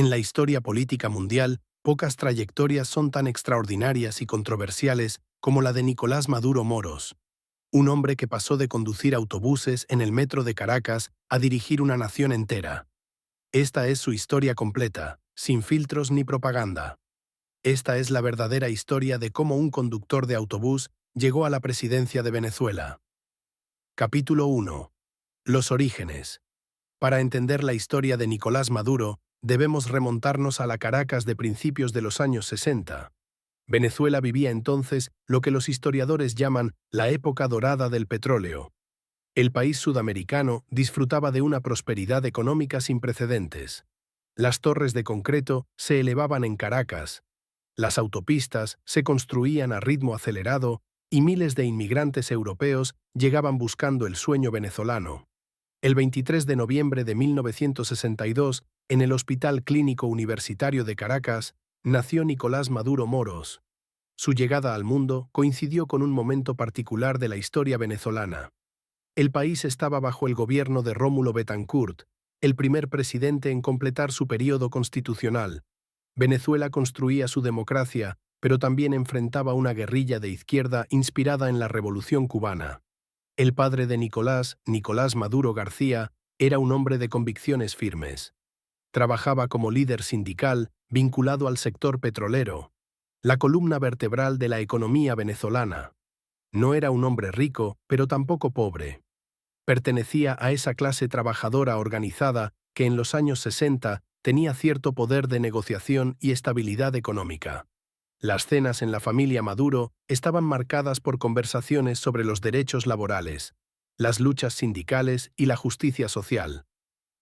En la historia política mundial, pocas trayectorias son tan extraordinarias y controversiales como la de Nicolás Maduro Moros, un hombre que pasó de conducir autobuses en el metro de Caracas a dirigir una nación entera. Esta es su historia completa, sin filtros ni propaganda. Esta es la verdadera historia de cómo un conductor de autobús llegó a la presidencia de Venezuela. Capítulo 1. Los orígenes. Para entender la historia de Nicolás Maduro, debemos remontarnos a la Caracas de principios de los años 60. Venezuela vivía entonces lo que los historiadores llaman la época dorada del petróleo. El país sudamericano disfrutaba de una prosperidad económica sin precedentes. Las torres de concreto se elevaban en Caracas, las autopistas se construían a ritmo acelerado y miles de inmigrantes europeos llegaban buscando el sueño venezolano. El 23 de noviembre de 1962, en el Hospital Clínico Universitario de Caracas, nació Nicolás Maduro Moros. Su llegada al mundo coincidió con un momento particular de la historia venezolana. El país estaba bajo el gobierno de Rómulo Betancourt, el primer presidente en completar su período constitucional. Venezuela construía su democracia, pero también enfrentaba una guerrilla de izquierda inspirada en la Revolución cubana. El padre de Nicolás, Nicolás Maduro García, era un hombre de convicciones firmes. Trabajaba como líder sindical vinculado al sector petrolero, la columna vertebral de la economía venezolana. No era un hombre rico, pero tampoco pobre. Pertenecía a esa clase trabajadora organizada que en los años 60 tenía cierto poder de negociación y estabilidad económica. Las cenas en la familia Maduro estaban marcadas por conversaciones sobre los derechos laborales, las luchas sindicales y la justicia social.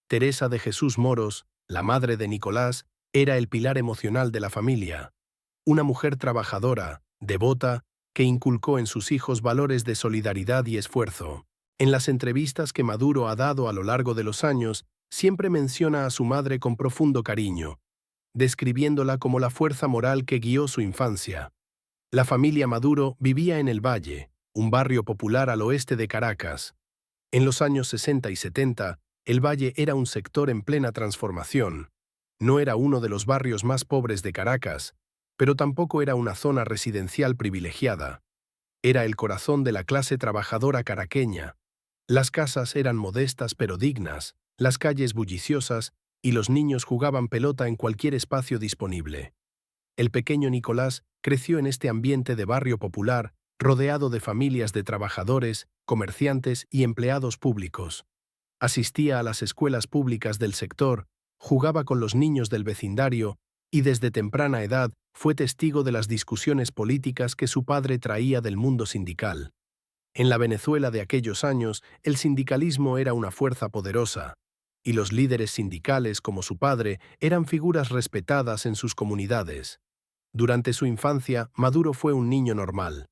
Teresa de Jesús Moros, la madre de Nicolás, era el pilar emocional de la familia. Una mujer trabajadora, devota, que inculcó en sus hijos valores de solidaridad y esfuerzo. En las entrevistas que Maduro ha dado a lo largo de los años, siempre menciona a su madre con profundo cariño, describiéndola como la fuerza moral que guió su infancia. La familia Maduro vivía en El Valle, un barrio popular al oeste de Caracas. En los años 60 y 70, El Valle era un sector en plena transformación. No era uno de los barrios más pobres de Caracas, pero tampoco era una zona residencial privilegiada. Era el corazón de la clase trabajadora caraqueña. Las casas eran modestas pero dignas, las calles bulliciosas, y los niños jugaban pelota en cualquier espacio disponible. El pequeño Nicolás creció en este ambiente de barrio popular, rodeado de familias de trabajadores, comerciantes y empleados públicos. Asistía a las escuelas públicas del sector, jugaba con los niños del vecindario y desde temprana edad fue testigo de las discusiones políticas que su padre traía del mundo sindical. En la Venezuela de aquellos años, el sindicalismo era una fuerza poderosa, y los líderes sindicales, como su padre, eran figuras respetadas en sus comunidades. Durante su infancia, Maduro fue un niño normal.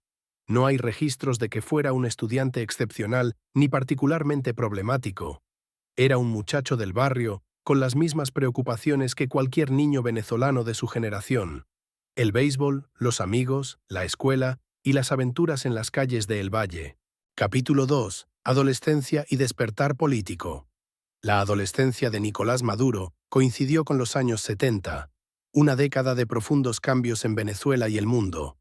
No hay registros de que fuera un estudiante excepcional ni particularmente problemático. Era un muchacho del barrio, con las mismas preocupaciones que cualquier niño venezolano de su generación. El béisbol, los amigos, la escuela y las aventuras en las calles de El Valle. Capítulo 2. Adolescencia y despertar político. La adolescencia de Nicolás Maduro coincidió con los años 70, una década de profundos cambios en Venezuela y el mundo.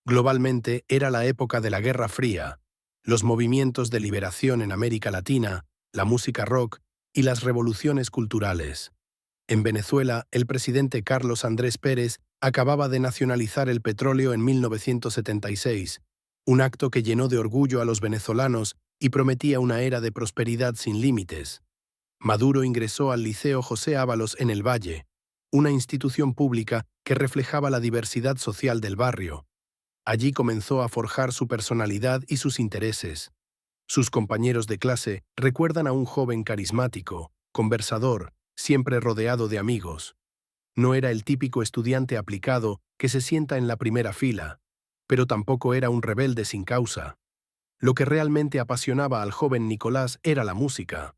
Globalmente era la época de la Guerra Fría, los movimientos de liberación en América Latina, la música rock y las revoluciones culturales. En Venezuela, el presidente Carlos Andrés Pérez acababa de nacionalizar el petróleo en 1976, un acto que llenó de orgullo a los venezolanos y prometía una era de prosperidad sin límites. Maduro ingresó al Liceo José Ábalos en El Valle, una institución pública que reflejaba la diversidad social del barrio. Allí comenzó a forjar su personalidad y sus intereses. Sus compañeros de clase recuerdan a un joven carismático, conversador, siempre rodeado de amigos. No era el típico estudiante aplicado que se sienta en la primera fila, pero tampoco era un rebelde sin causa. Lo que realmente apasionaba al joven Nicolás era la música.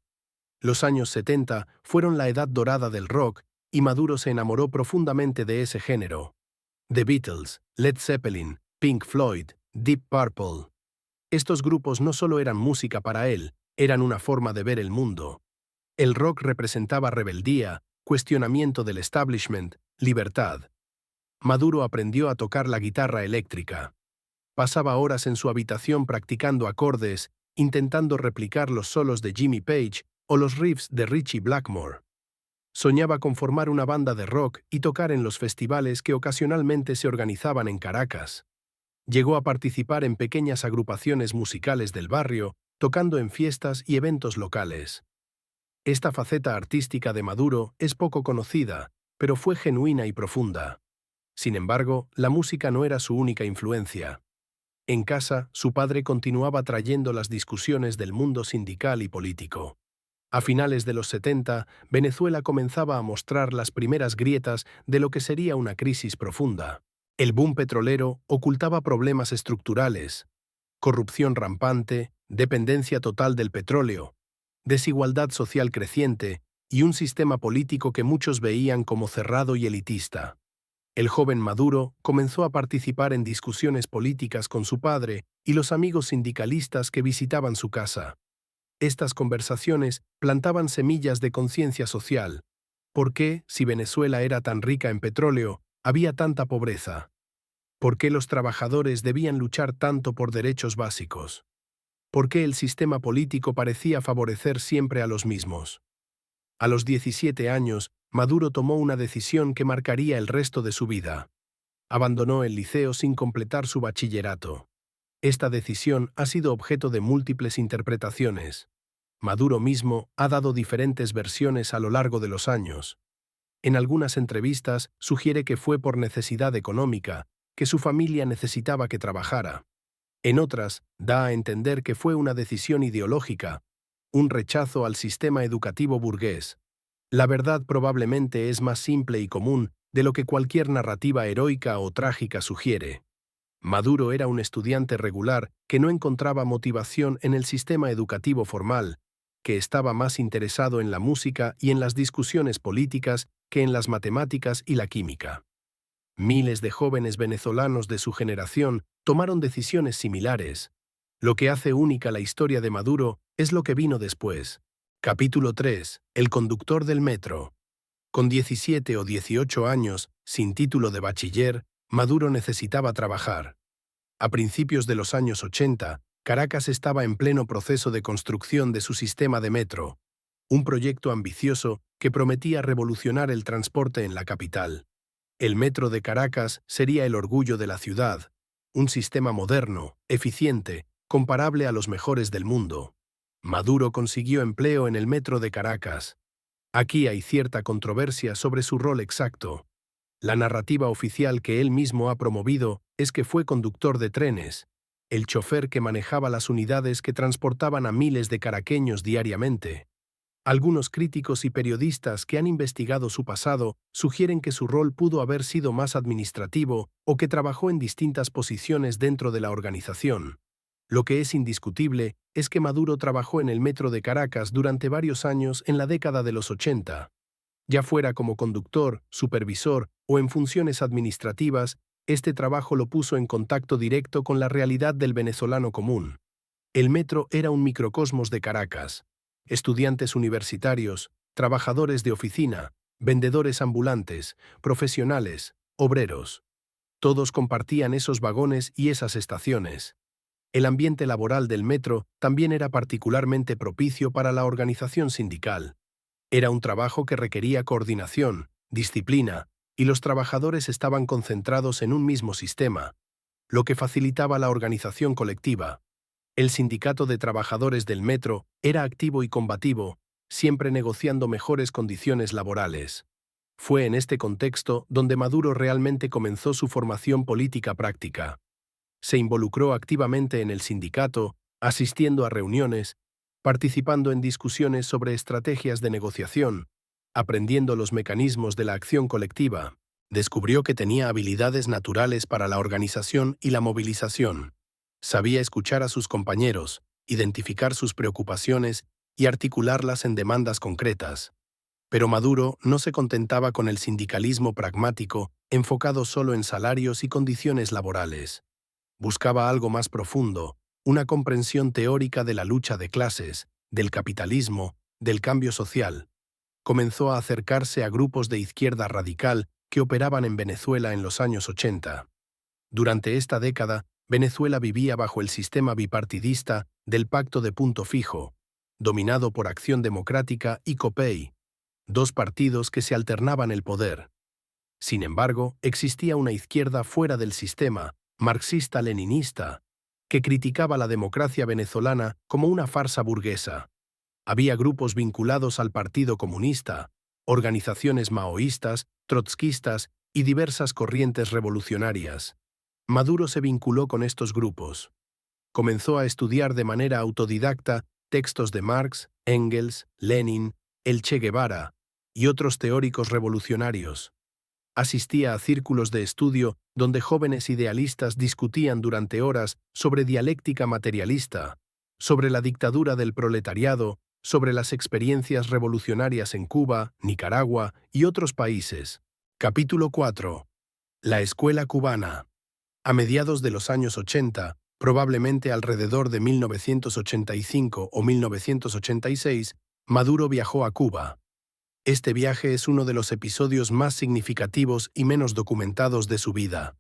Los años 70 fueron la edad dorada del rock y Maduro se enamoró profundamente de ese género. The Beatles, Led Zeppelin, Pink Floyd, Deep Purple. Estos grupos no solo eran música para él, eran una forma de ver el mundo. El rock representaba rebeldía, cuestionamiento del establishment, libertad. Maduro aprendió a tocar la guitarra eléctrica. Pasaba horas en su habitación practicando acordes, intentando replicar los solos de Jimmy Page o los riffs de Ritchie Blackmore. Soñaba con formar una banda de rock y tocar en los festivales que ocasionalmente se organizaban en Caracas. Llegó a participar en pequeñas agrupaciones musicales del barrio, tocando en fiestas y eventos locales. Esta faceta artística de Maduro es poco conocida, pero fue genuina y profunda. Sin embargo, la música no era su única influencia. En casa, su padre continuaba trayendo las discusiones del mundo sindical y político. A finales de los 70, Venezuela comenzaba a mostrar las primeras grietas de lo que sería una crisis profunda. El boom petrolero ocultaba problemas estructurales: corrupción rampante, dependencia total del petróleo, desigualdad social creciente y un sistema político que muchos veían como cerrado y elitista. El joven Maduro comenzó a participar en discusiones políticas con su padre y los amigos sindicalistas que visitaban su casa. Estas conversaciones plantaban semillas de conciencia social. ¿Por qué, si Venezuela era tan rica en petróleo, había tanta pobreza? ¿Por qué los trabajadores debían luchar tanto por derechos básicos? ¿Por qué el sistema político parecía favorecer siempre a los mismos? A los 17 años, Maduro tomó una decisión que marcaría el resto de su vida. Abandonó el liceo sin completar su bachillerato. Esta decisión ha sido objeto de múltiples interpretaciones. Maduro mismo ha dado diferentes versiones a lo largo de los años. En algunas entrevistas sugiere que fue por necesidad económica, que su familia necesitaba que trabajara. En otras, da a entender que fue una decisión ideológica, un rechazo al sistema educativo burgués. La verdad probablemente es más simple y común de lo que cualquier narrativa heroica o trágica sugiere. Maduro era un estudiante regular que no encontraba motivación en el sistema educativo formal, que estaba más interesado en la música y en las discusiones políticas que en las matemáticas y la química. Miles de jóvenes venezolanos de su generación tomaron decisiones similares. Lo que hace única la historia de Maduro es lo que vino después. Capítulo 3. El conductor del metro. Con 17 o 18 años, sin título de bachiller, Maduro necesitaba trabajar. A principios de los años 80, Caracas estaba en pleno proceso de construcción de su sistema de metro, un proyecto ambicioso que prometía revolucionar el transporte en la capital. El metro de Caracas sería el orgullo de la ciudad, un sistema moderno, eficiente, comparable a los mejores del mundo. Maduro consiguió empleo en el metro de Caracas. Aquí hay cierta controversia sobre su rol exacto. La narrativa oficial que él mismo ha promovido es que fue conductor de trenes, el chofer que manejaba las unidades que transportaban a miles de caraqueños diariamente. Algunos críticos y periodistas que han investigado su pasado sugieren que su rol pudo haber sido más administrativo o que trabajó en distintas posiciones dentro de la organización. Lo que es indiscutible es que Maduro trabajó en el metro de Caracas durante varios años en la década de los 80. Ya fuera como conductor, supervisor o en funciones administrativas, este trabajo lo puso en contacto directo con la realidad del venezolano común. El metro era un microcosmos de Caracas. Estudiantes universitarios, trabajadores de oficina, vendedores ambulantes, profesionales, obreros. Todos compartían esos vagones y esas estaciones. El ambiente laboral del metro también era particularmente propicio para la organización sindical. Era un trabajo que requería coordinación, disciplina, y los trabajadores estaban concentrados en un mismo sistema, lo que facilitaba la organización colectiva. El sindicato de trabajadores del metro era activo y combativo, siempre negociando mejores condiciones laborales. Fue en este contexto donde Maduro realmente comenzó su formación política práctica. Se involucró activamente en el sindicato, asistiendo a reuniones, participando en discusiones sobre estrategias de negociación, aprendiendo los mecanismos de la acción colectiva. Descubrió que tenía habilidades naturales para la organización y la movilización. Sabía escuchar a sus compañeros, identificar sus preocupaciones y articularlas en demandas concretas. Pero Maduro no se contentaba con el sindicalismo pragmático, enfocado solo en salarios y condiciones laborales. Buscaba algo más profundo, una comprensión teórica de la lucha de clases, del capitalismo, del cambio social. Comenzó a acercarse a grupos de izquierda radical que operaban en Venezuela en los años 80. Durante esta década, Venezuela vivía bajo el sistema bipartidista del Pacto de Punto Fijo, dominado por Acción Democrática y COPEI, dos partidos que se alternaban el poder. Sin embargo, existía una izquierda fuera del sistema, marxista-leninista, que criticaba la democracia venezolana como una farsa burguesa. Había grupos vinculados al Partido Comunista, organizaciones maoístas, trotskistas y diversas corrientes revolucionarias. Maduro se vinculó con estos grupos. Comenzó a estudiar de manera autodidacta textos de Marx, Engels, Lenin, el Che Guevara y otros teóricos revolucionarios. Asistía a círculos de estudio donde jóvenes idealistas discutían durante horas sobre dialéctica materialista, sobre la dictadura del proletariado, sobre las experiencias revolucionarias en Cuba, Nicaragua y otros países. Capítulo 4. La escuela cubana. A mediados de los años 80, probablemente alrededor de 1985 o 1986, Maduro viajó a Cuba. Este viaje es uno de los episodios más significativos y menos documentados de su vida.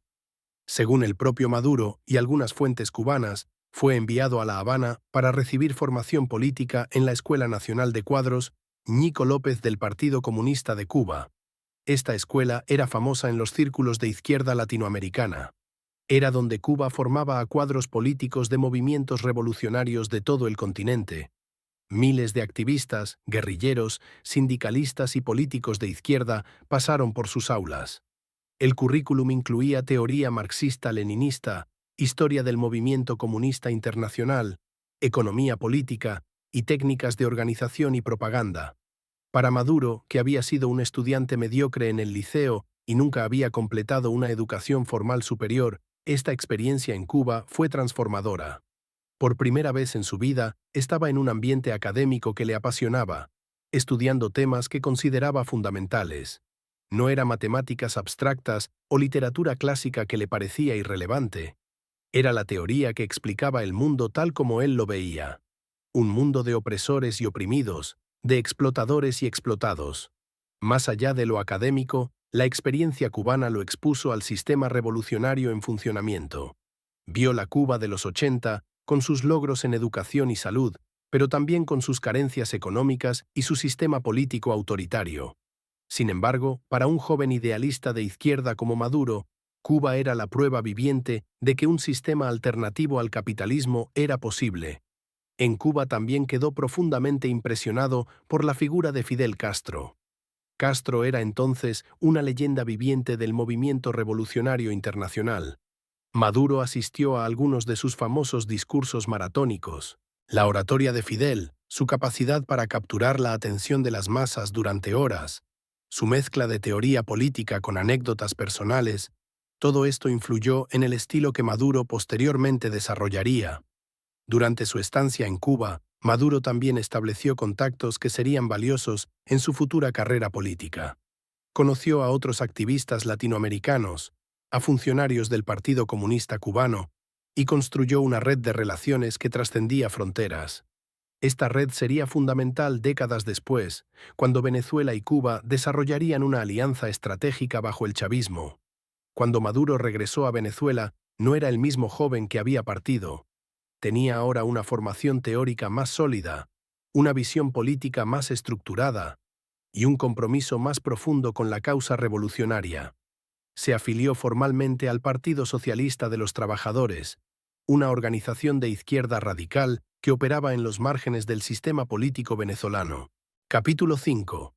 Según el propio Maduro y algunas fuentes cubanas, fue enviado a La Habana para recibir formación política en la Escuela Nacional de Cuadros Ñico López del Partido Comunista de Cuba. Esta escuela era famosa en los círculos de izquierda latinoamericana. Era donde Cuba formaba a cuadros políticos de movimientos revolucionarios de todo el continente. Miles de activistas, guerrilleros, sindicalistas y políticos de izquierda pasaron por sus aulas. El currículum incluía teoría marxista-leninista, historia del movimiento comunista internacional, economía política y técnicas de organización y propaganda. Para Maduro, que había sido un estudiante mediocre en el liceo y nunca había completado una educación formal superior, esta experiencia en Cuba fue transformadora. Por primera vez en su vida, estaba en un ambiente académico que le apasionaba, estudiando temas que consideraba fundamentales. No era matemáticas abstractas o literatura clásica que le parecía irrelevante. Era la teoría que explicaba el mundo tal como él lo veía. Un mundo de opresores y oprimidos, de explotadores y explotados. Más allá de lo académico, la experiencia cubana lo expuso al sistema revolucionario en funcionamiento. Vio la Cuba de los 80, con sus logros en educación y salud, pero también con sus carencias económicas y su sistema político autoritario. Sin embargo, para un joven idealista de izquierda como Maduro, Cuba era la prueba viviente de que un sistema alternativo al capitalismo era posible. En Cuba también quedó profundamente impresionado por la figura de Fidel Castro. Castro era entonces una leyenda viviente del movimiento revolucionario internacional. Maduro asistió a algunos de sus famosos discursos maratónicos. La oratoria de Fidel, su capacidad para capturar la atención de las masas durante horas, su mezcla de teoría política con anécdotas personales, todo esto influyó en el estilo que Maduro posteriormente desarrollaría. Durante su estancia en Cuba, Maduro también estableció contactos que serían valiosos en su futura carrera política. Conoció a otros activistas latinoamericanos, a funcionarios del Partido Comunista Cubano, y construyó una red de relaciones que trascendía fronteras. Esta red sería fundamental décadas después, cuando Venezuela y Cuba desarrollarían una alianza estratégica bajo el chavismo. Cuando Maduro regresó a Venezuela, no era el mismo joven que había partido. Tenía ahora una formación teórica más sólida, una visión política más estructurada y un compromiso más profundo con la causa revolucionaria. Se afilió formalmente al Partido Socialista de los Trabajadores, una organización de izquierda radical que operaba en los márgenes del sistema político venezolano. Capítulo 5.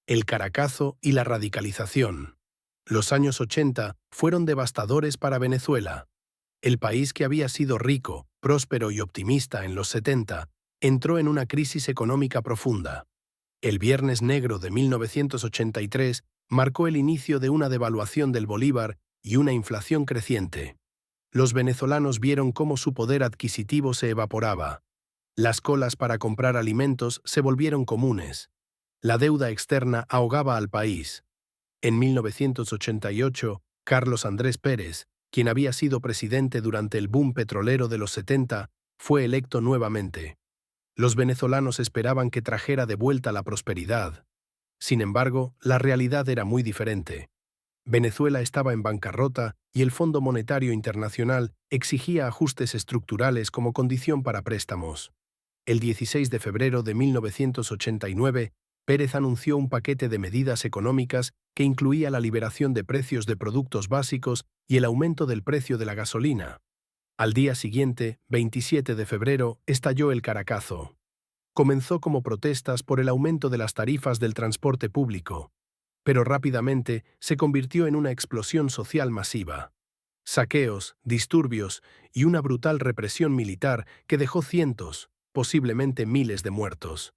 El Caracazo y la radicalización. Los años 80 fueron devastadores para Venezuela. El país, que había sido rico, próspero y optimista en los 70, entró en una crisis económica profunda. El Viernes Negro de 1983 marcó el inicio de una devaluación del bolívar y una inflación creciente. Los venezolanos vieron cómo su poder adquisitivo se evaporaba. Las colas para comprar alimentos se volvieron comunes. La deuda externa ahogaba al país. En 1988, Carlos Andrés Pérez, quien había sido presidente durante el boom petrolero de los 70, fue electo nuevamente. Los venezolanos esperaban que trajera de vuelta la prosperidad. Sin embargo, la realidad era muy diferente. Venezuela estaba en bancarrota y el Fondo Monetario Internacional exigía ajustes estructurales como condición para préstamos. El 16 de febrero de 1989, Pérez anunció un paquete de medidas económicas que incluía la liberación de precios de productos básicos y el aumento del precio de la gasolina. Al día siguiente, 27 de febrero, estalló el Caracazo. Comenzó como protestas por el aumento de las tarifas del transporte público, pero rápidamente se convirtió en una explosión social masiva. Saqueos, disturbios y una brutal represión militar que dejó cientos, posiblemente miles de muertos.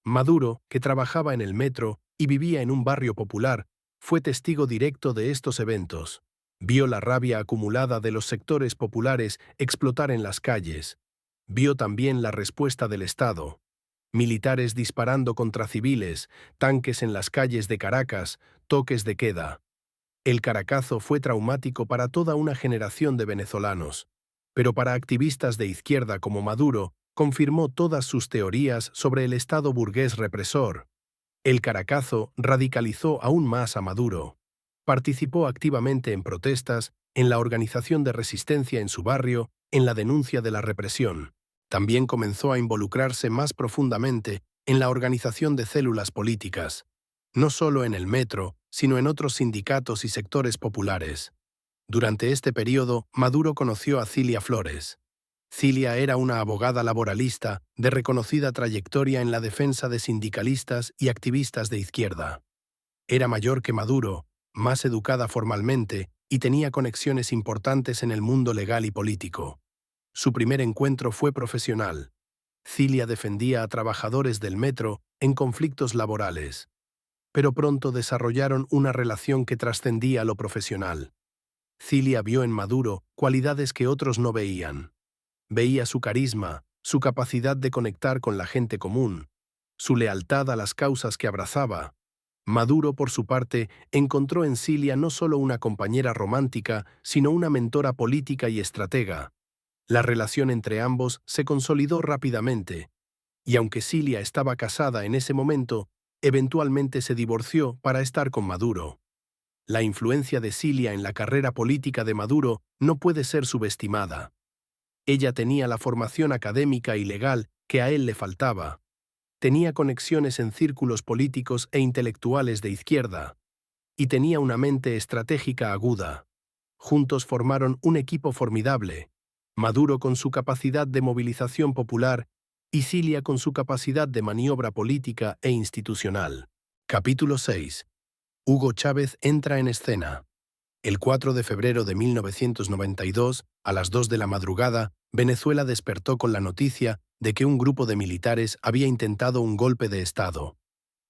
Maduro, que trabajaba en el metro y vivía en un barrio popular, fue testigo directo de estos eventos. Vio la rabia acumulada de los sectores populares explotar en las calles. Vio también la respuesta del Estado. Militares disparando contra civiles, tanques en las calles de Caracas, toques de queda. El Caracazo fue traumático para toda una generación de venezolanos, pero para activistas de izquierda como Maduro, confirmó todas sus teorías sobre el Estado burgués represor. El Caracazo radicalizó aún más a Maduro. Participó activamente en protestas, en la organización de resistencia en su barrio, en la denuncia de la represión. También comenzó a involucrarse más profundamente en la organización de células políticas, no solo en el metro, sino en otros sindicatos y sectores populares. Durante este periodo, Maduro conoció a Cilia Flores. Cilia era una abogada laboralista de reconocida trayectoria en la defensa de sindicalistas y activistas de izquierda. Era mayor que Maduro, más educada formalmente y tenía conexiones importantes en el mundo legal y político. Su primer encuentro fue profesional. Cilia defendía a trabajadores del metro en conflictos laborales, pero pronto desarrollaron una relación que trascendía lo profesional. Cilia vio en Maduro cualidades que otros no veían. Veía su carisma, su capacidad de conectar con la gente común, su lealtad a las causas que abrazaba. Maduro, por su parte, encontró en Cilia no solo una compañera romántica, sino una mentora política y estratega. La relación entre ambos se consolidó rápidamente, y aunque Cilia estaba casada en ese momento, eventualmente se divorció para estar con Maduro. La influencia de Cilia en la carrera política de Maduro no puede ser subestimada. Ella tenía la formación académica y legal que a él le faltaba. Tenía conexiones en círculos políticos e intelectuales de izquierda, y tenía una mente estratégica aguda. Juntos formaron un equipo formidable, Maduro con su capacidad de movilización popular y Cilia con su capacidad de maniobra política e institucional. Capítulo 6. Hugo Chávez entra en escena. El 4 de febrero de 1992, a las 2 de la madrugada, Venezuela despertó con la noticia de que un grupo de militares había intentado un golpe de Estado.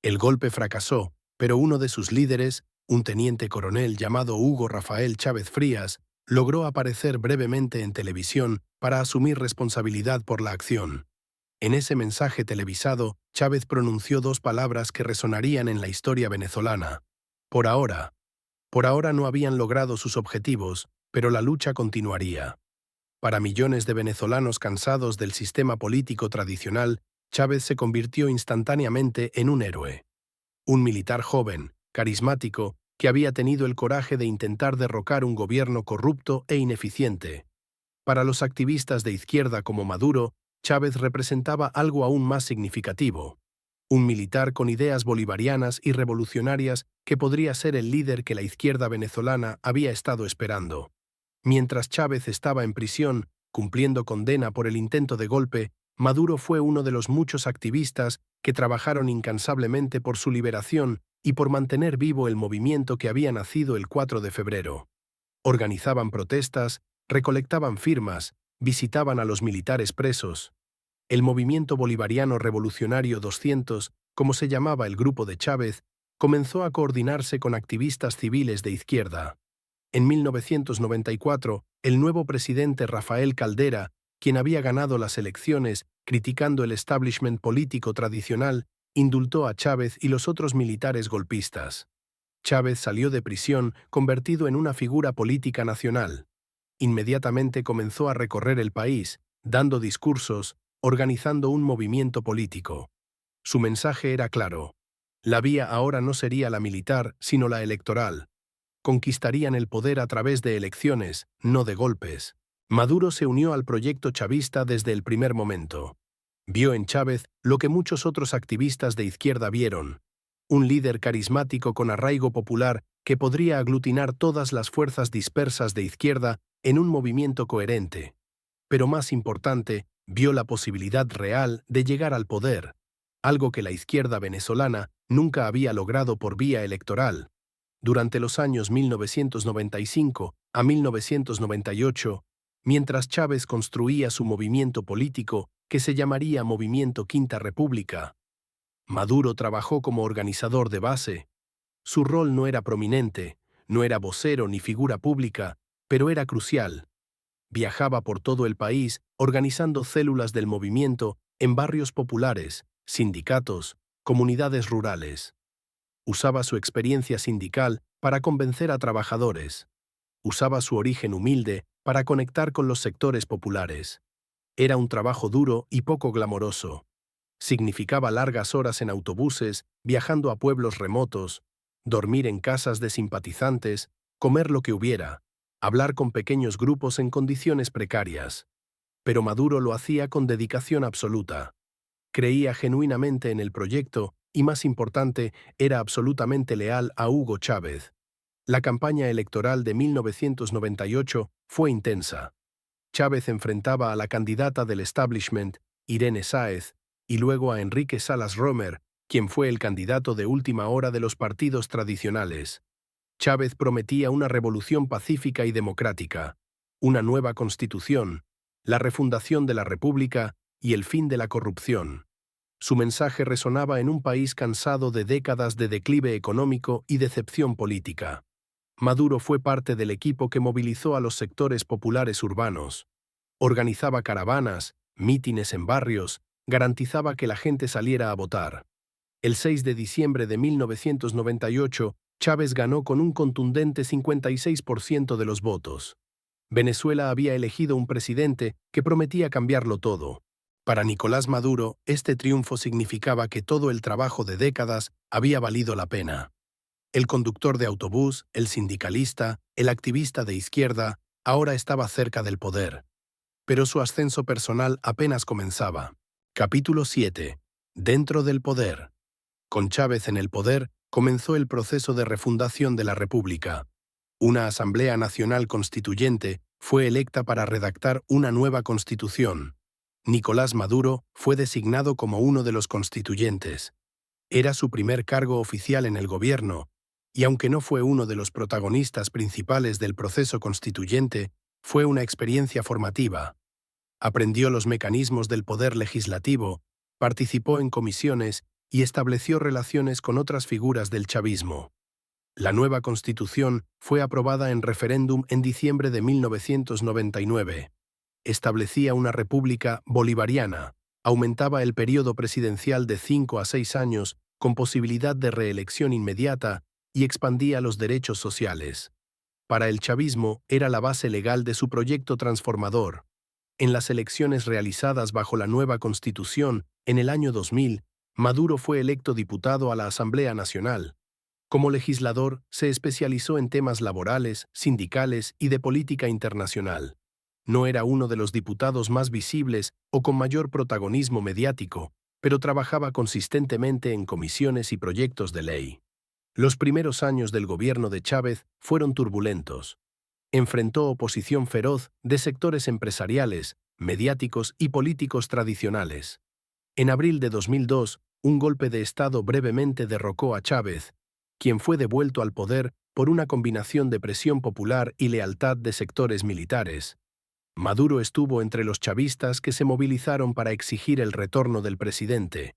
El golpe fracasó, pero uno de sus líderes, un teniente coronel llamado Hugo Rafael Chávez Frías, logró aparecer brevemente en televisión para asumir responsabilidad por la acción. En ese mensaje televisado, Chávez pronunció dos palabras que resonarían en la historia venezolana. Por ahora. Por ahora no habían logrado sus objetivos, pero la lucha continuaría. Para millones de venezolanos cansados del sistema político tradicional, Chávez se convirtió instantáneamente en un héroe. Un militar joven, carismático, que había tenido el coraje de intentar derrocar un gobierno corrupto e ineficiente. Para los activistas de izquierda como Maduro, Chávez representaba algo aún más significativo. Un militar con ideas bolivarianas y revolucionarias que podría ser el líder que la izquierda venezolana había estado esperando. Mientras Chávez estaba en prisión, cumpliendo condena por el intento de golpe, Maduro fue uno de los muchos activistas que trabajaron incansablemente por su liberación y por mantener vivo el movimiento que había nacido el 4 de febrero. Organizaban protestas, recolectaban firmas, visitaban a los militares presos. El Movimiento Bolivariano Revolucionario 200, como se llamaba el grupo de Chávez, comenzó a coordinarse con activistas civiles de izquierda. En 1994, el nuevo presidente Rafael Caldera, quien había ganado las elecciones criticando el establishment político tradicional, indultó a Chávez y los otros militares golpistas. Chávez salió de prisión convertido en una figura política nacional. Inmediatamente comenzó a recorrer el país, dando discursos, organizando un movimiento político. Su mensaje era claro: La vía ahora no sería la militar, sino la electoral. Conquistarían el poder a través de elecciones, no de golpes. Maduro se unió al proyecto chavista desde el primer momento. Vio en Chávez lo que muchos otros activistas de izquierda vieron: un líder carismático con arraigo popular que podría aglutinar todas las fuerzas dispersas de izquierda en un movimiento coherente. Pero más importante, vio la posibilidad real de llegar al poder, algo que la izquierda venezolana nunca había logrado por vía electoral. Durante los años 1995 a 1998, mientras Chávez construía su movimiento político, que se llamaría Movimiento Quinta República, Maduro trabajó como organizador de base. Su rol no era prominente, no era vocero ni figura pública, pero era crucial. Viajaba por todo el país organizando células del movimiento en barrios populares, sindicatos, comunidades rurales. Usaba su experiencia sindical para convencer a trabajadores. Usaba su origen humilde para conectar con los sectores populares. Era un trabajo duro y poco glamoroso. Significaba largas horas en autobuses, viajando a pueblos remotos, dormir en casas de simpatizantes, comer lo que hubiera, hablar con pequeños grupos en condiciones precarias. Pero Maduro lo hacía con dedicación absoluta. Creía genuinamente en el proyecto y, más importante, era absolutamente leal a Hugo Chávez. La campaña electoral de 1998 fue intensa. Chávez enfrentaba a la candidata del establishment, Irene Sáez, y luego a Enrique Salas Romer, quien fue el candidato de última hora de los partidos tradicionales. Chávez prometía una revolución pacífica y democrática, una nueva constitución, la refundación de la República y el fin de la corrupción. Su mensaje resonaba en un país cansado de décadas de declive económico y decepción política. Maduro fue parte del equipo que movilizó a los sectores populares urbanos. Organizaba caravanas, mítines en barrios, garantizaba que la gente saliera a votar. El 6 de diciembre de 1998, Chávez ganó con un contundente 56% de los votos. Venezuela había elegido un presidente que prometía cambiarlo todo. Para Nicolás Maduro, este triunfo significaba que todo el trabajo de décadas había valido la pena. El conductor de autobús, el sindicalista, el activista de izquierda, ahora estaba cerca del poder. Pero su ascenso personal apenas comenzaba. Capítulo 7. Dentro del poder. Con Chávez en el poder, comenzó el proceso de refundación de la República. Una Asamblea Nacional Constituyente fue electa para redactar una nueva constitución. Nicolás Maduro fue designado como uno de los constituyentes. Era su primer cargo oficial en el gobierno, y aunque no fue uno de los protagonistas principales del proceso constituyente, fue una experiencia formativa. Aprendió los mecanismos del poder legislativo, participó en comisiones y estableció relaciones con otras figuras del chavismo. La nueva Constitución fue aprobada en referéndum en diciembre de 1999. Establecía una república bolivariana, aumentaba el periodo presidencial de 5 a 6 años con posibilidad de reelección inmediata y expandía los derechos sociales. Para el chavismo era la base legal de su proyecto transformador. En las elecciones realizadas bajo la nueva Constitución, en el año 2000, Maduro fue electo diputado a la Asamblea Nacional. Como legislador, se especializó en temas laborales, sindicales y de política internacional. No era uno de los diputados más visibles o con mayor protagonismo mediático, pero trabajaba consistentemente en comisiones y proyectos de ley. Los primeros años del gobierno de Chávez fueron turbulentos. Enfrentó oposición feroz de sectores empresariales, mediáticos y políticos tradicionales. En abril de 2002, un golpe de Estado brevemente derrocó a Chávez, quien fue devuelto al poder por una combinación de presión popular y lealtad de sectores militares. Maduro estuvo entre los chavistas que se movilizaron para exigir el retorno del presidente.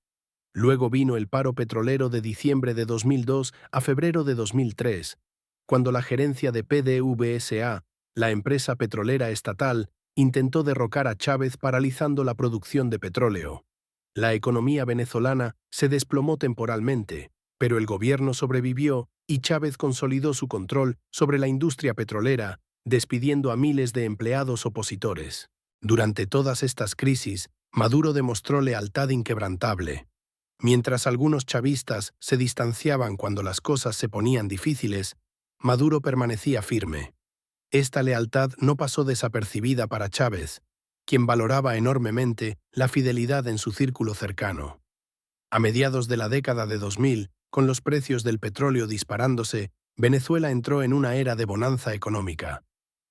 Luego vino el paro petrolero de diciembre de 2002 a febrero de 2003, cuando la gerencia de PDVSA, la empresa petrolera estatal, intentó derrocar a Chávez paralizando la producción de petróleo. La economía venezolana se desplomó temporalmente, pero el gobierno sobrevivió y Chávez consolidó su control sobre la industria petrolera, despidiendo a miles de empleados opositores. Durante todas estas crisis, Maduro demostró lealtad inquebrantable. Mientras algunos chavistas se distanciaban cuando las cosas se ponían difíciles, Maduro permanecía firme. Esta lealtad no pasó desapercibida para Chávez, quien valoraba enormemente la fidelidad en su círculo cercano. A mediados de la década de 2000, con los precios del petróleo disparándose, Venezuela entró en una era de bonanza económica.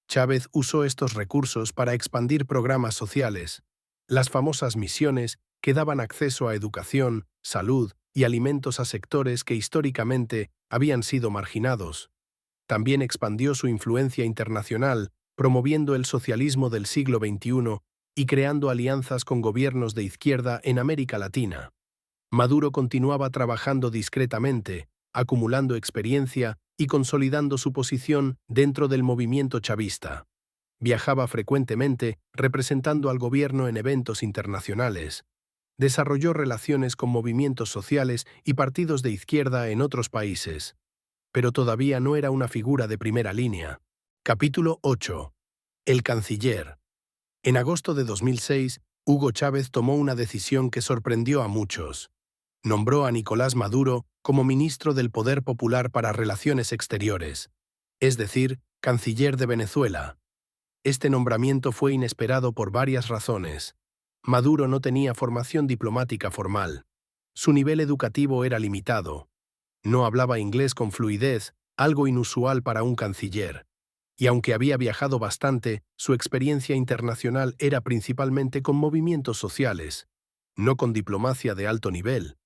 Chávez usó estos recursos para expandir programas sociales, las famosas misiones que daban acceso a educación, salud y alimentos a sectores que históricamente habían sido marginados. También expandió su influencia internacional, promoviendo el socialismo del siglo XXI y creando alianzas con gobiernos de izquierda en América Latina. Maduro continuaba trabajando discretamente, acumulando experiencia y consolidando su posición dentro del movimiento chavista. Viajaba frecuentemente representando al gobierno en eventos internacionales. Desarrolló relaciones con movimientos sociales y partidos de izquierda en otros países. Pero todavía no era una figura de primera línea. Capítulo 8. El canciller. En agosto de 2006, Hugo Chávez tomó una decisión que sorprendió a muchos. Nombró a Nicolás Maduro como ministro del Poder Popular para Relaciones Exteriores, es decir, canciller de Venezuela. Este nombramiento fue inesperado por varias razones. Maduro no tenía formación diplomática formal. Su nivel educativo era limitado. No hablaba inglés con fluidez, algo inusual para un canciller. Y aunque había viajado bastante, su experiencia internacional era principalmente con movimientos sociales, no con diplomacia de alto nivel.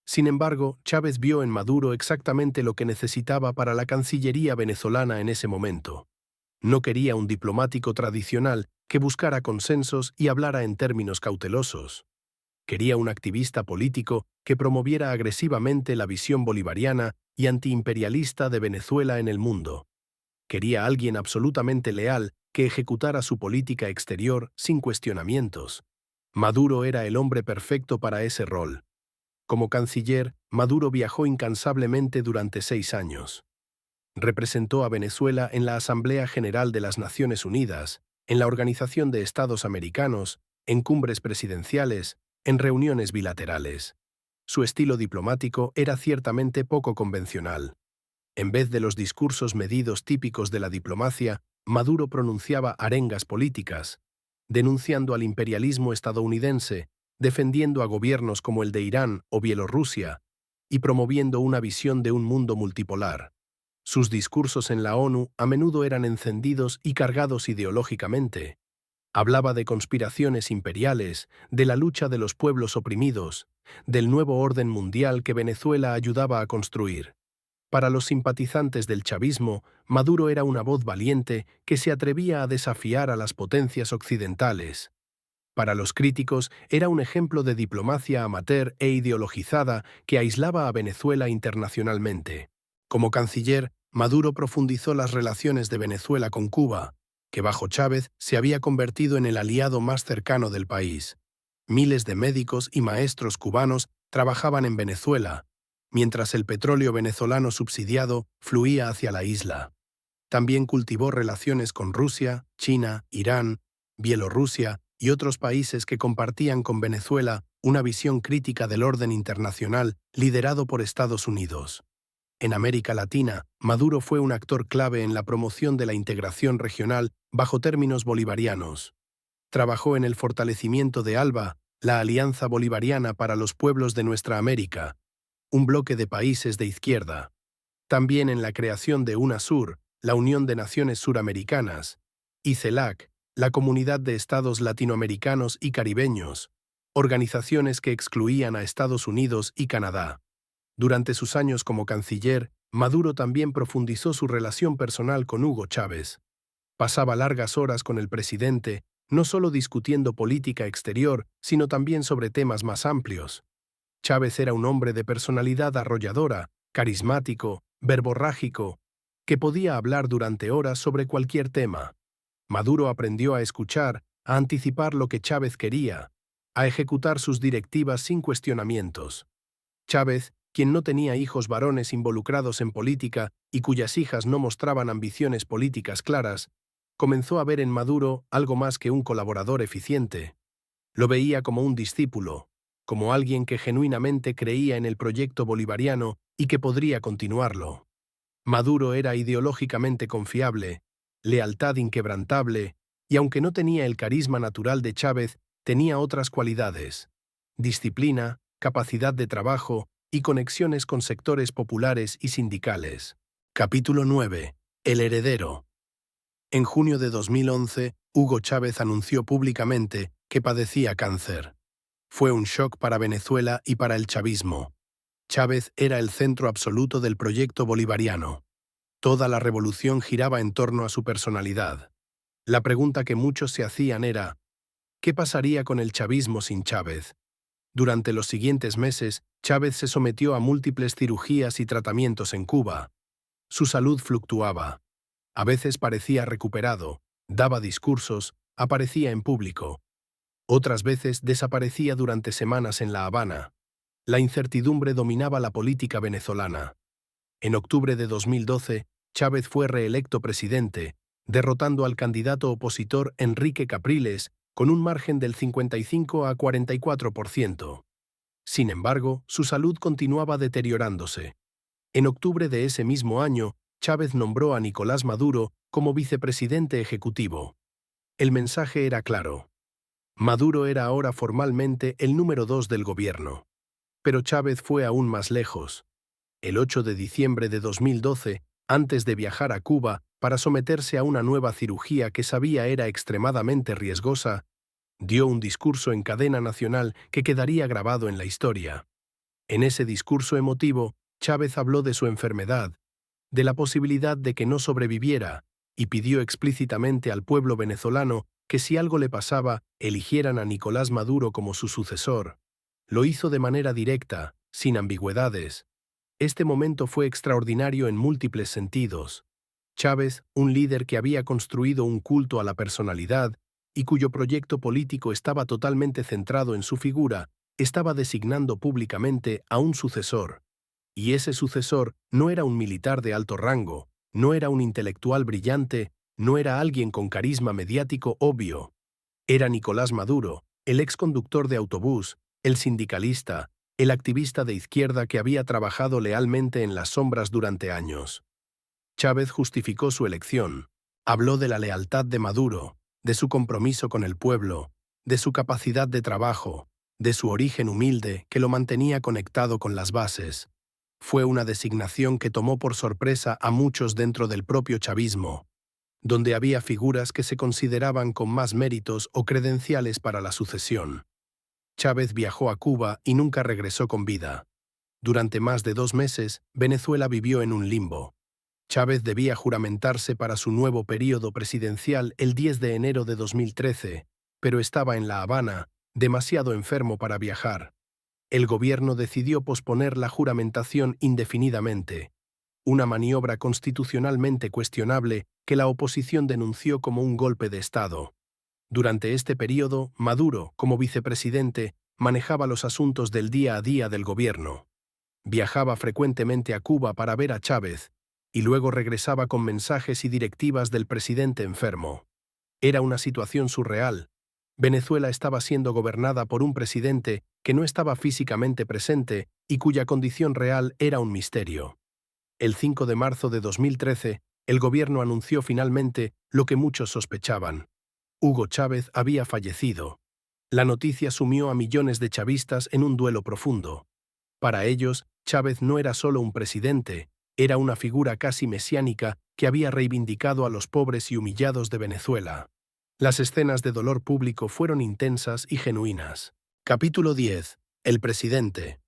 Sin embargo, Chávez vio en Maduro exactamente lo que necesitaba para la Cancillería venezolana en ese momento. No quería un diplomático tradicional que buscara consensos y hablara en términos cautelosos. Quería un activista político que promoviera agresivamente la visión bolivariana y antiimperialista de Venezuela en el mundo. Quería alguien absolutamente leal que ejecutara su política exterior sin cuestionamientos. Maduro era el hombre perfecto para ese rol. Como canciller, Maduro viajó incansablemente durante 6 años. Representó a Venezuela en la Asamblea General de las Naciones Unidas, en la Organización de Estados Americanos, en cumbres presidenciales, en reuniones bilaterales. Su estilo diplomático era ciertamente poco convencional. En vez de los discursos medidos típicos de la diplomacia, Maduro pronunciaba arengas políticas, denunciando al imperialismo estadounidense, defendiendo a gobiernos como el de Irán o Bielorrusia, y promoviendo una visión de un mundo multipolar. Sus discursos en la ONU a menudo eran encendidos y cargados ideológicamente. Hablaba de conspiraciones imperiales, de la lucha de los pueblos oprimidos, del nuevo orden mundial que Venezuela ayudaba a construir. Para los simpatizantes del chavismo, Maduro era una voz valiente que se atrevía a desafiar a las potencias occidentales. Para los críticos, era un ejemplo de diplomacia amateur e ideologizada que aislaba a Venezuela internacionalmente. Como canciller, Maduro profundizó las relaciones de Venezuela con Cuba, que bajo Chávez se había convertido en el aliado más cercano del país. Miles de médicos y maestros cubanos trabajaban en Venezuela, mientras el petróleo venezolano subsidiado fluía hacia la isla. También cultivó relaciones con Rusia, China, Irán, Bielorrusia y otros países que compartían con Venezuela una visión crítica del orden internacional liderado por Estados Unidos. En América Latina, Maduro fue un actor clave en la promoción de la integración regional bajo términos bolivarianos. Trabajó en el fortalecimiento de ALBA, la Alianza Bolivariana para los Pueblos de Nuestra América, un bloque de países de izquierda. También en la creación de UNASUR, la Unión de Naciones Suramericanas, y CELAC, la Comunidad de Estados Latinoamericanos y Caribeños, organizaciones que excluían a Estados Unidos y Canadá. Durante sus años como canciller, Maduro también profundizó su relación personal con Hugo Chávez. Pasaba largas horas con el presidente, no solo discutiendo política exterior, sino también sobre temas más amplios. Chávez era un hombre de personalidad arrolladora, carismático, verborrágico, que podía hablar durante horas sobre cualquier tema. Maduro aprendió a escuchar, a anticipar lo que Chávez quería, a ejecutar sus directivas sin cuestionamientos. Chávez, quien no tenía hijos varones involucrados en política y cuyas hijas no mostraban ambiciones políticas claras, comenzó a ver en Maduro algo más que un colaborador eficiente. Lo veía como un discípulo, como alguien que genuinamente creía en el proyecto bolivariano y que podría continuarlo. Maduro era ideológicamente confiable, lealtad inquebrantable, y aunque no tenía el carisma natural de Chávez, tenía otras cualidades: disciplina, capacidad de trabajo y conexiones con sectores populares y sindicales. Capítulo 9. El heredero. En junio de 2011, Hugo Chávez anunció públicamente que padecía cáncer. Fue un shock para Venezuela y para el chavismo. Chávez era el centro absoluto del proyecto bolivariano. Toda la revolución giraba en torno a su personalidad. La pregunta que muchos se hacían era: ¿qué pasaría con el chavismo sin Chávez? Durante los siguientes meses, Chávez se sometió a múltiples cirugías y tratamientos en Cuba. Su salud fluctuaba. A veces parecía recuperado, daba discursos, aparecía en público. Otras veces desaparecía durante semanas en La Habana. La incertidumbre dominaba la política venezolana. En octubre de 2012, Chávez fue reelecto presidente, derrotando al candidato opositor Enrique Capriles con un margen del 55 a 44%. Sin embargo, su salud continuaba deteriorándose. En octubre de ese mismo año, Chávez nombró a Nicolás Maduro como vicepresidente ejecutivo. El mensaje era claro. Maduro era ahora formalmente el número 2 del gobierno. Pero Chávez fue aún más lejos. El 8 de diciembre de 2012, antes de viajar a Cuba para someterse a una nueva cirugía que sabía era extremadamente riesgosa, dio un discurso en cadena nacional que quedaría grabado en la historia. En ese discurso emotivo, Chávez habló de su enfermedad, de la posibilidad de que no sobreviviera, y pidió explícitamente al pueblo venezolano que si algo le pasaba, eligieran a Nicolás Maduro como su sucesor. Lo hizo de manera directa, sin ambigüedades. Este momento fue extraordinario en múltiples sentidos. Chávez, un líder que había construido un culto a la personalidad y cuyo proyecto político estaba totalmente centrado en su figura, estaba designando públicamente a un sucesor. Y ese sucesor no era un militar de alto rango, no era un intelectual brillante, no era alguien con carisma mediático obvio. Era Nicolás Maduro, el exconductor de autobús, el sindicalista, el activista de izquierda que había trabajado lealmente en las sombras durante años. Chávez justificó su elección. Habló de la lealtad de Maduro, de su compromiso con el pueblo, de su capacidad de trabajo, de su origen humilde que lo mantenía conectado con las bases. Fue una designación que tomó por sorpresa a muchos dentro del propio chavismo, donde había figuras que se consideraban con más méritos o credenciales para la sucesión. Chávez viajó a Cuba y nunca regresó con vida. Durante más de 2 meses, Venezuela vivió en un limbo. Chávez debía juramentarse para su nuevo período presidencial el 10 de enero de 2013, pero estaba en La Habana, demasiado enfermo para viajar. El gobierno decidió posponer la juramentación indefinidamente, una maniobra constitucionalmente cuestionable que la oposición denunció como un golpe de Estado. Durante este período, Maduro, como vicepresidente, manejaba los asuntos del día a día del gobierno. Viajaba frecuentemente a Cuba para ver a Chávez, y luego regresaba con mensajes y directivas del presidente enfermo. Era una situación surreal. Venezuela estaba siendo gobernada por un presidente que no estaba físicamente presente y cuya condición real era un misterio. El 5 de marzo de 2013, el gobierno anunció finalmente lo que muchos sospechaban. Hugo Chávez había fallecido. La noticia sumió a millones de chavistas en un duelo profundo. Para ellos, Chávez no era solo un presidente, era una figura casi mesiánica que había reivindicado a los pobres y humillados de Venezuela. Las escenas de dolor público fueron intensas y genuinas. Capítulo 10. El presidente.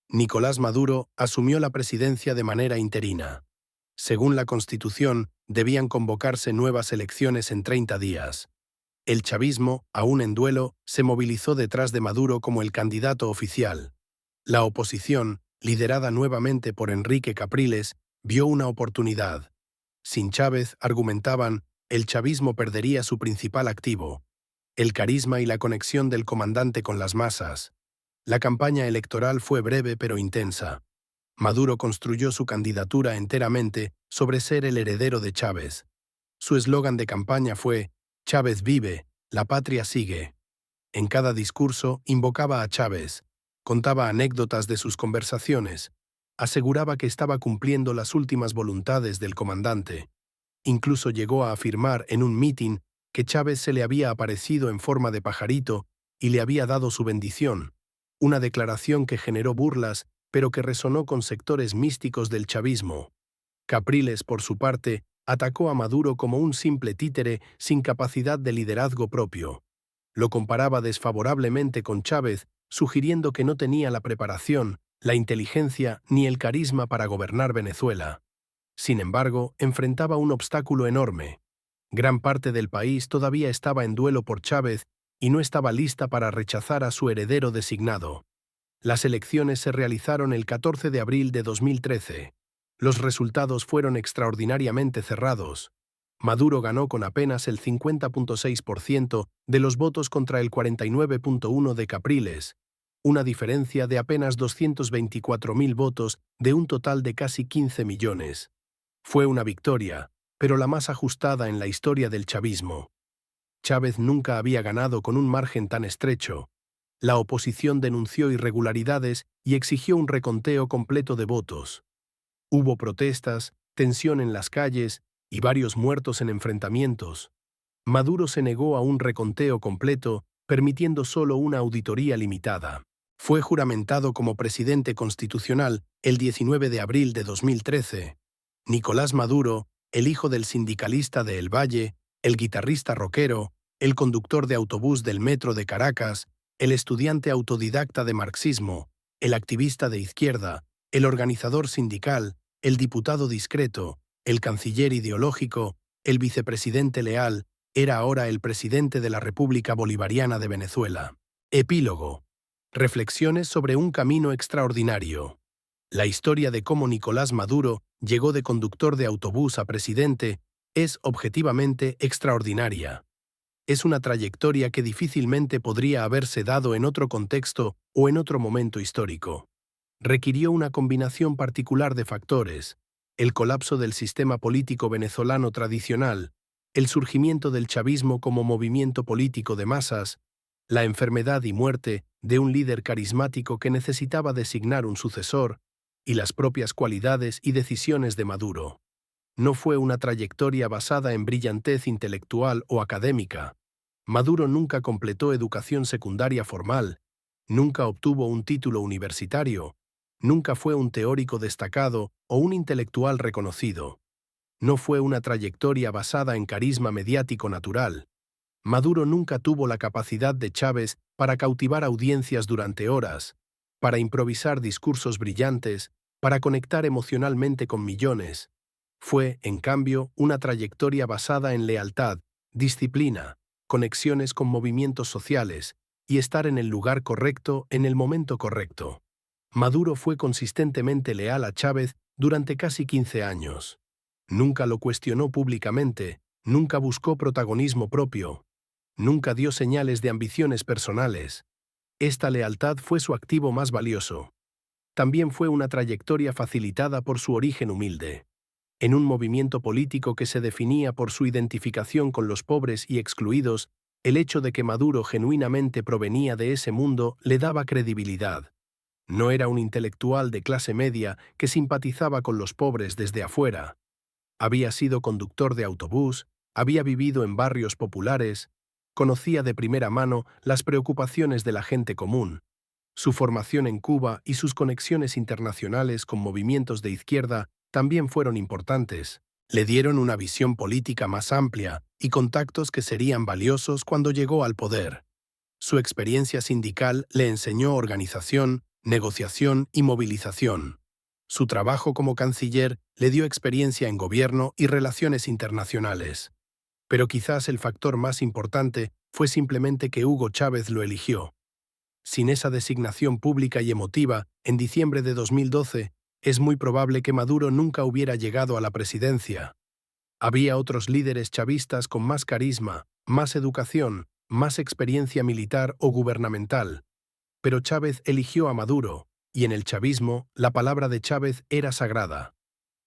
Nicolás Maduro asumió la presidencia de manera interina. Según la Constitución, debían convocarse nuevas elecciones en 30 días. El chavismo, aún en duelo, se movilizó detrás de Maduro como el candidato oficial. La oposición, liderada nuevamente por Enrique Capriles, vio una oportunidad. Sin Chávez, argumentaban, el chavismo perdería su principal activo, el carisma y la conexión del comandante con las masas. La campaña electoral fue breve pero intensa. Maduro construyó su candidatura enteramente sobre ser el heredero de Chávez. Su eslogan de campaña fue: Chávez vive, la patria sigue. En cada discurso invocaba a Chávez, Contaba anécdotas de sus conversaciones. Aseguraba que estaba cumpliendo las últimas voluntades del comandante. Incluso llegó a afirmar en un mitin que Chávez se le había aparecido en forma de pajarito y le había dado su bendición, una declaración que generó burlas, pero que resonó con sectores místicos del chavismo. Capriles, por su parte, atacó a Maduro como un simple títere sin capacidad de liderazgo propio. Lo comparaba desfavorablemente con Chávez, sugiriendo que no tenía la preparación, la inteligencia ni el carisma para gobernar Venezuela. Sin embargo, enfrentaba un obstáculo enorme. Gran parte del país todavía estaba en duelo por Chávez y no estaba lista para rechazar a su heredero designado. Las elecciones se realizaron el 14 de abril de 2013. Los resultados fueron extraordinariamente cerrados. Maduro ganó con apenas el 50.6% de los votos contra el 49.1% de Capriles, una diferencia de apenas 224.000 votos de un total de casi 15 millones. Fue una victoria, pero la más ajustada en la historia del chavismo. Chávez nunca había ganado con un margen tan estrecho. La oposición denunció irregularidades y exigió un reconteo completo de votos. Hubo protestas, tensión en las calles y varios muertos en enfrentamientos. Maduro se negó a un reconteo completo, permitiendo solo una auditoría limitada. Fue juramentado como presidente constitucional el 19 de abril de 2013. Nicolás Maduro, el hijo del sindicalista de El Valle, el guitarrista rockero, el conductor de autobús del metro de Caracas, el estudiante autodidacta de marxismo, el activista de izquierda, el organizador sindical, el diputado discreto, el canciller ideológico, el vicepresidente leal, era ahora el presidente de la República Bolivariana de Venezuela. Epílogo. Reflexiones sobre un camino extraordinario. La historia de cómo Nicolás Maduro llegó de conductor de autobús a presidente es objetivamente extraordinaria. Es una trayectoria que difícilmente podría haberse dado en otro contexto o en otro momento histórico. Requirió una combinación particular de factores: el colapso del sistema político venezolano tradicional, el surgimiento del chavismo como movimiento político de masas, la enfermedad y muerte de un líder carismático que necesitaba designar un sucesor, y las propias cualidades y decisiones de Maduro. No fue una trayectoria basada en brillantez intelectual o académica. Maduro nunca completó educación secundaria formal, nunca obtuvo un título universitario, nunca fue un teórico destacado o un intelectual reconocido. No fue una trayectoria basada en carisma mediático natural. Maduro nunca tuvo la capacidad de Chávez para cautivar audiencias durante horas, para improvisar discursos brillantes, para conectar emocionalmente con millones. Fue, en cambio, una trayectoria basada en lealtad, disciplina, conexiones con movimientos sociales y estar en el lugar correcto en el momento correcto. Maduro fue consistentemente leal a Chávez durante casi 15 años. Nunca lo cuestionó públicamente, nunca buscó protagonismo propio, nunca dio señales de ambiciones personales. Esta lealtad fue su activo más valioso. También fue una trayectoria facilitada por su origen humilde. En un movimiento político que se definía por su identificación con los pobres y excluidos, el hecho de que Maduro genuinamente provenía de ese mundo le daba credibilidad. No era un intelectual de clase media que simpatizaba con los pobres desde afuera. Había sido conductor de autobús, había vivido en barrios populares, conocía de primera mano las preocupaciones de la gente común. Su formación en Cuba y sus conexiones internacionales con movimientos de izquierda también fueron importantes. Le dieron una visión política más amplia y contactos que serían valiosos cuando llegó al poder. Su experiencia sindical le enseñó organización, negociación y movilización. Su trabajo como canciller le dio experiencia en gobierno y relaciones internacionales. Pero quizás el factor más importante fue simplemente que Hugo Chávez lo eligió. Sin esa designación pública y emotiva, en diciembre de 2012, es muy probable que Maduro nunca hubiera llegado a la presidencia. Había otros líderes chavistas con más carisma, más educación, más experiencia militar o gubernamental. Pero Chávez eligió a Maduro, y en el chavismo, la palabra de Chávez era sagrada.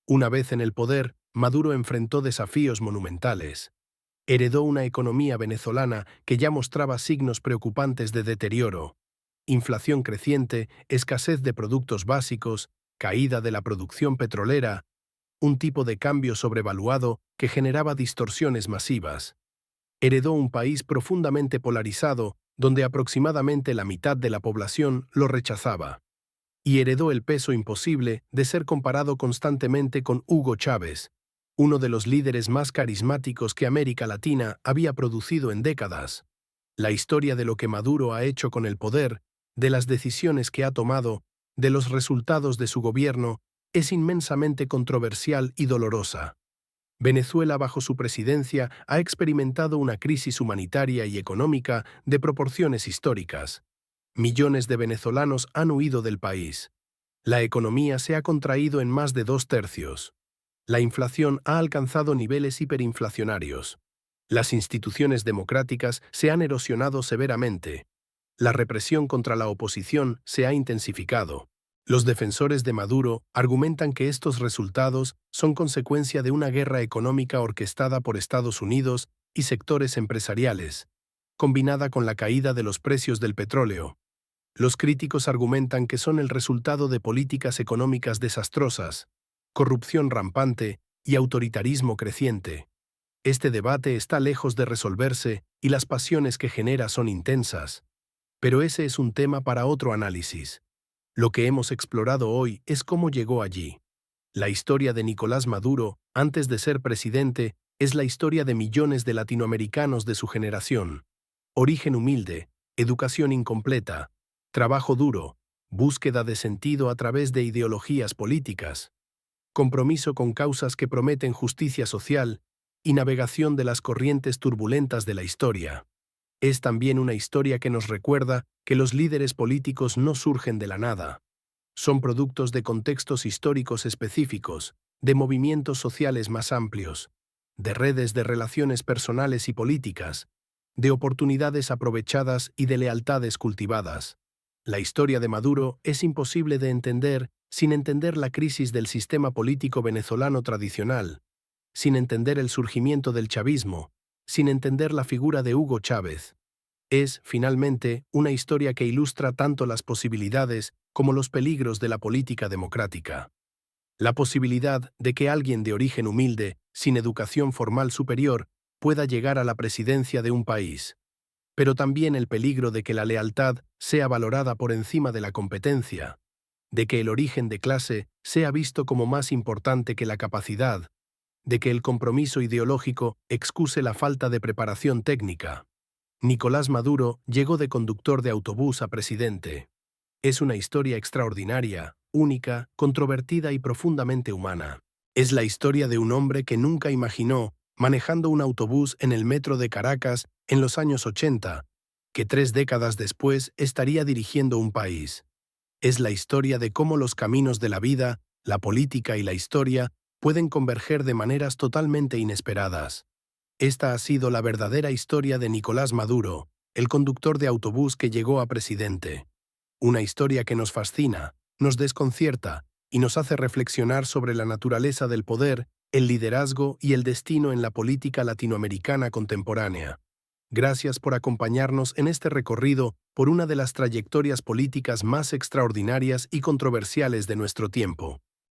Una vez en el poder, Maduro enfrentó desafíos monumentales. Heredó una economía venezolana que ya mostraba signos preocupantes de deterioro. inflación creciente, escasez de productos básicos, caída de la producción petrolera, un tipo de cambio sobrevaluado que generaba distorsiones masivas. Heredó un país profundamente polarizado, donde aproximadamente la mitad de la población lo rechazaba. Y heredó el peso imposible de ser comparado constantemente con Hugo Chávez, uno de los líderes más carismáticos que América Latina había producido en décadas. La historia de lo que Maduro ha hecho con el poder, de las decisiones que ha tomado, de los resultados de su gobierno, es inmensamente controversial y dolorosa. Venezuela bajo su presidencia ha experimentado una crisis humanitaria y económica de proporciones históricas. Millones de venezolanos han huido del país. La economía se ha contraído en más de 2/3. La inflación ha alcanzado niveles hiperinflacionarios. Las instituciones democráticas se han erosionado severamente. La represión contra la oposición se ha intensificado. Los defensores de Maduro argumentan que estos resultados son consecuencia de una guerra económica orquestada por Estados Unidos y sectores empresariales, combinada con la caída de los precios del petróleo. Los críticos argumentan que son el resultado de políticas económicas desastrosas, corrupción rampante y autoritarismo creciente. Este debate está lejos de resolverse y las pasiones que genera son intensas. Pero ese es un tema para otro análisis. Lo que hemos explorado hoy es cómo llegó allí. La historia de Nicolás Maduro, antes de ser presidente, es la historia de millones de latinoamericanos de su generación. Origen humilde, educación incompleta, trabajo duro, búsqueda de sentido a través de ideologías políticas, compromiso con causas que prometen justicia social y navegación de las corrientes turbulentas de la historia. Es también una historia que nos recuerda que los líderes políticos no surgen de la nada. Son productos de contextos históricos específicos, de movimientos sociales más amplios, de redes de relaciones personales y políticas, de oportunidades aprovechadas y de lealtades cultivadas. La historia de Maduro es imposible de entender sin entender la crisis del sistema político venezolano tradicional, sin entender el surgimiento del chavismo, sin entender la figura de Hugo Chávez. Es, finalmente, una historia que ilustra tanto las posibilidades como los peligros de la política democrática. La posibilidad de que alguien de origen humilde, sin educación formal superior, pueda llegar a la presidencia de un país. Pero también el peligro de que la lealtad sea valorada por encima de la competencia, de que el origen de clase sea visto como más importante que la capacidad, de que el compromiso ideológico excuse la falta de preparación técnica. Nicolás Maduro llegó de conductor de autobús a presidente. Es una historia extraordinaria, única, controvertida y profundamente humana. Es la historia de un hombre que nunca imaginó, manejando un autobús en el metro de Caracas en los años 80, que 3 décadas después estaría dirigiendo un país. Es la historia de cómo los caminos de la vida, la política y la historia pueden converger de maneras totalmente inesperadas. Esta ha sido la verdadera historia de Nicolás Maduro, el conductor de autobús que llegó a presidente. Una historia que nos fascina, nos desconcierta y nos hace reflexionar sobre la naturaleza del poder, el liderazgo y el destino en la política latinoamericana contemporánea. Gracias por acompañarnos en este recorrido por una de las trayectorias políticas más extraordinarias y controversiales de nuestro tiempo.